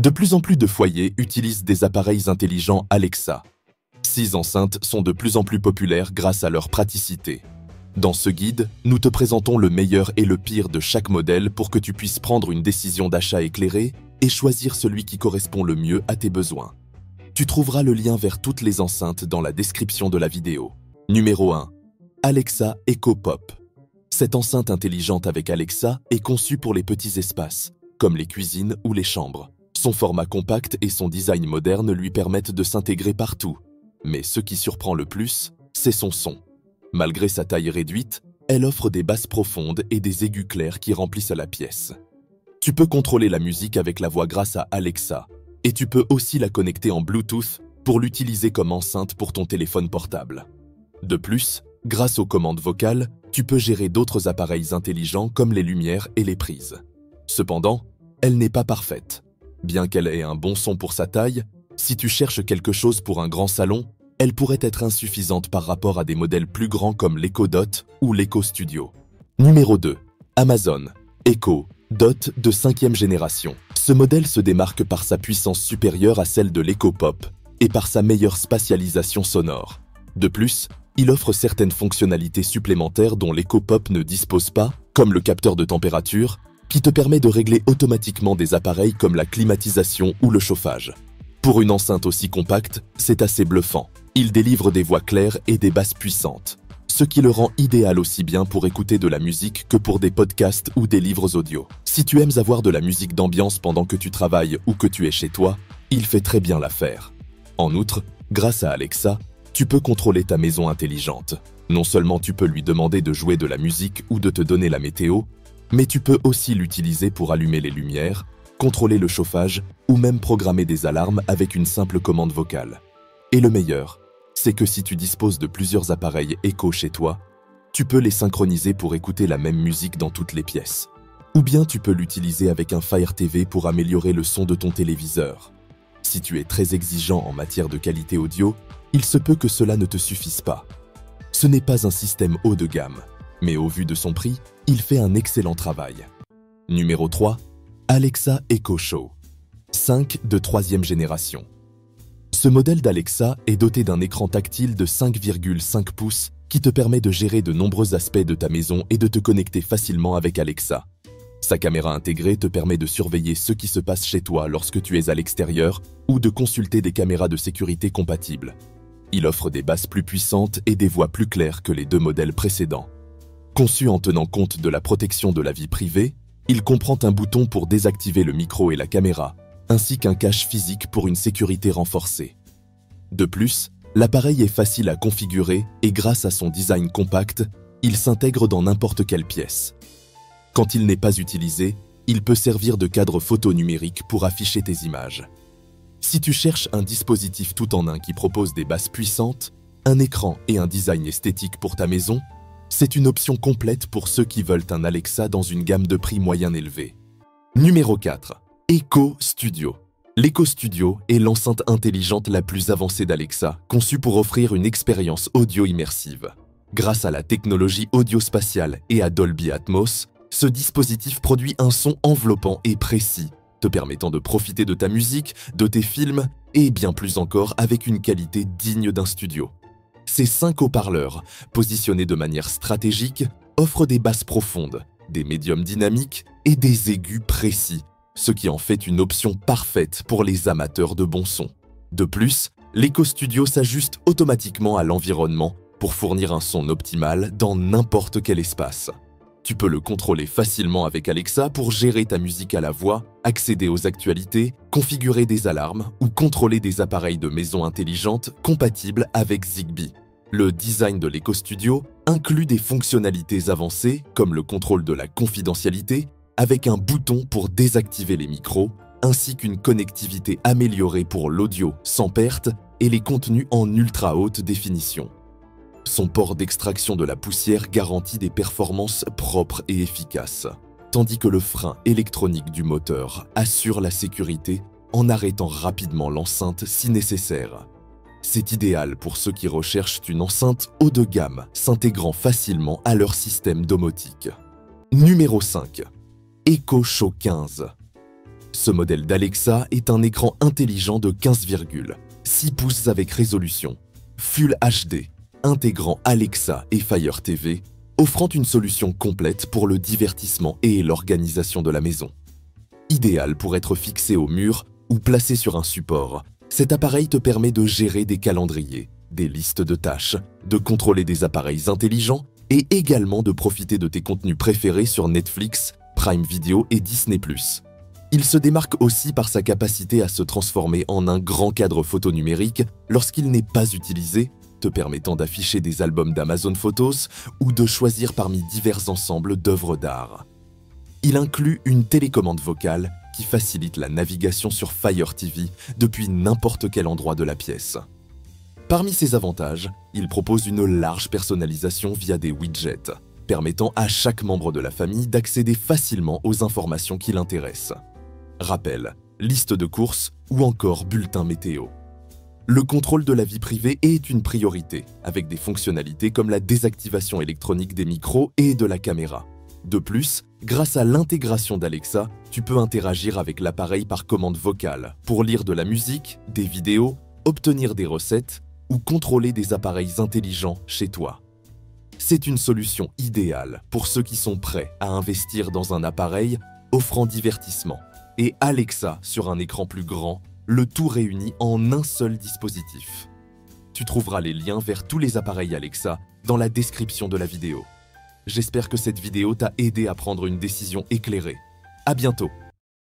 De plus en plus de foyers utilisent des appareils intelligents Alexa. Ces enceintes sont de plus en plus populaires grâce à leur praticité. Dans ce guide, nous te présentons le meilleur et le pire de chaque modèle pour que tu puisses prendre une décision d'achat éclairée et choisir celui qui correspond le mieux à tes besoins. Tu trouveras le lien vers toutes les enceintes dans la description de la vidéo. Numéro 1. Alexa Echo Pop. Cette enceinte intelligente avec Alexa est conçue pour les petits espaces, comme les cuisines ou les chambres. Son format compact et son design moderne lui permettent de s'intégrer partout. Mais ce qui surprend le plus, c'est son son. Malgré sa taille réduite, elle offre des basses profondes et des aigus clairs qui remplissent la pièce. Tu peux contrôler la musique avec la voix grâce à Alexa, et tu peux aussi la connecter en Bluetooth pour l'utiliser comme enceinte pour ton téléphone portable. De plus, grâce aux commandes vocales, tu peux gérer d'autres appareils intelligents comme les lumières et les prises. Cependant, elle n'est pas parfaite. Bien qu'elle ait un bon son pour sa taille, si tu cherches quelque chose pour un grand salon, elle pourrait être insuffisante par rapport à des modèles plus grands comme l'Echo Dot ou l'Echo Studio. Numéro 2. Amazon Echo Dot de 5e génération. Ce modèle se démarque par sa puissance supérieure à celle de l'Echo Pop et par sa meilleure spatialisation sonore. De plus, il offre certaines fonctionnalités supplémentaires dont l'Echo Pop ne dispose pas, comme le capteur de température, qui te permet de régler automatiquement des appareils comme la climatisation ou le chauffage. Pour une enceinte aussi compacte, c'est assez bluffant. Il délivre des voix claires et des basses puissantes, ce qui le rend idéal aussi bien pour écouter de la musique que pour des podcasts ou des livres audio. Si tu aimes avoir de la musique d'ambiance pendant que tu travailles ou que tu es chez toi, il fait très bien l'affaire. En outre, grâce à Alexa, tu peux contrôler ta maison intelligente. Non seulement tu peux lui demander de jouer de la musique ou de te donner la météo, mais tu peux aussi l'utiliser pour allumer les lumières, contrôler le chauffage ou même programmer des alarmes avec une simple commande vocale. Et le meilleur, c'est que si tu disposes de plusieurs appareils Echo chez toi, tu peux les synchroniser pour écouter la même musique dans toutes les pièces. Ou bien tu peux l'utiliser avec un Fire TV pour améliorer le son de ton téléviseur. Si tu es très exigeant en matière de qualité audio, il se peut que cela ne te suffise pas. Ce n'est pas un système haut de gamme, mais au vu de son prix, il fait un excellent travail. Numéro 3. Alexa Echo Show 5 de 3e génération. Ce modèle d'Alexa est doté d'un écran tactile de 5,5 pouces qui te permet de gérer de nombreux aspects de ta maison et de te connecter facilement avec Alexa. Sa caméra intégrée te permet de surveiller ce qui se passe chez toi lorsque tu es à l'extérieur ou de consulter des caméras de sécurité compatibles. Il offre des basses plus puissantes et des voix plus claires que les deux modèles précédents. Conçu en tenant compte de la protection de la vie privée, il comprend un bouton pour désactiver le micro et la caméra, ainsi qu'un cache physique pour une sécurité renforcée. De plus, l'appareil est facile à configurer et grâce à son design compact, il s'intègre dans n'importe quelle pièce. Quand il n'est pas utilisé, il peut servir de cadre photo numérique pour afficher tes images. Si tu cherches un dispositif tout en un qui propose des basses puissantes, un écran et un design esthétique pour ta maison, c'est une option complète pour ceux qui veulent un Alexa dans une gamme de prix moyen élevée. Numéro 4. Echo Studio. L'Echo Studio est l'enceinte intelligente la plus avancée d'Alexa, conçue pour offrir une expérience audio immersive. Grâce à la technologie audio-spatiale et à Dolby Atmos, ce dispositif produit un son enveloppant et précis, te permettant de profiter de ta musique, de tes films et bien plus encore avec une qualité digne d'un studio. Ces 5 haut-parleurs, positionnés de manière stratégique, offrent des basses profondes, des médiums dynamiques et des aigus précis, ce qui en fait une option parfaite pour les amateurs de bon son. De plus, l'Echo Studio s'ajuste automatiquement à l'environnement pour fournir un son optimal dans n'importe quel espace. Tu peux le contrôler facilement avec Alexa pour gérer ta musique à la voix, accéder aux actualités, configurer des alarmes ou contrôler des appareils de maison intelligente compatibles avec Zigbee. Le design de l'Echo Studio inclut des fonctionnalités avancées comme le contrôle de la confidentialité avec un bouton pour désactiver les micros ainsi qu'une connectivité améliorée pour l'audio sans perte et les contenus en ultra haute définition. Son port d'extraction de la poussière garantit des performances propres et efficaces, tandis que le frein électronique du moteur assure la sécurité en arrêtant rapidement l'enceinte si nécessaire. C'est idéal pour ceux qui recherchent une enceinte haut de gamme s'intégrant facilement à leur système domotique. Numéro 5. Echo Show 15. Ce modèle d'Alexa est un écran intelligent de 15,6 pouces avec résolution Full HD, intégrant Alexa et Fire TV, offrant une solution complète pour le divertissement et l'organisation de la maison. Idéal pour être fixé au mur ou placé sur un support, cet appareil te permet de gérer des calendriers, des listes de tâches, de contrôler des appareils intelligents et également de profiter de tes contenus préférés sur Netflix, Prime Video et Disney+. Il se démarque aussi par sa capacité à se transformer en un grand cadre photo numérique lorsqu'il n'est pas utilisé, te permettant d'afficher des albums d'Amazon Photos ou de choisir parmi divers ensembles d'œuvres d'art. Il inclut une télécommande vocale qui facilite la navigation sur Fire TV depuis n'importe quel endroit de la pièce. Parmi ses avantages, il propose une large personnalisation via des widgets, permettant à chaque membre de la famille d'accéder facilement aux informations qui l'intéressent. Rappel, liste de courses ou encore bulletin météo. Le contrôle de la vie privée est une priorité, avec des fonctionnalités comme la désactivation électronique des micros et de la caméra. De plus, grâce à l'intégration d'Alexa, tu peux interagir avec l'appareil par commande vocale pour lire de la musique, des vidéos, obtenir des recettes ou contrôler des appareils intelligents chez toi. C'est une solution idéale pour ceux qui sont prêts à investir dans un appareil offrant divertissement et Alexa sur un écran plus grand, le tout réuni en un seul dispositif. Tu trouveras les liens vers tous les appareils Alexa dans la description de la vidéo. J'espère que cette vidéo t'a aidé à prendre une décision éclairée. À bientôt!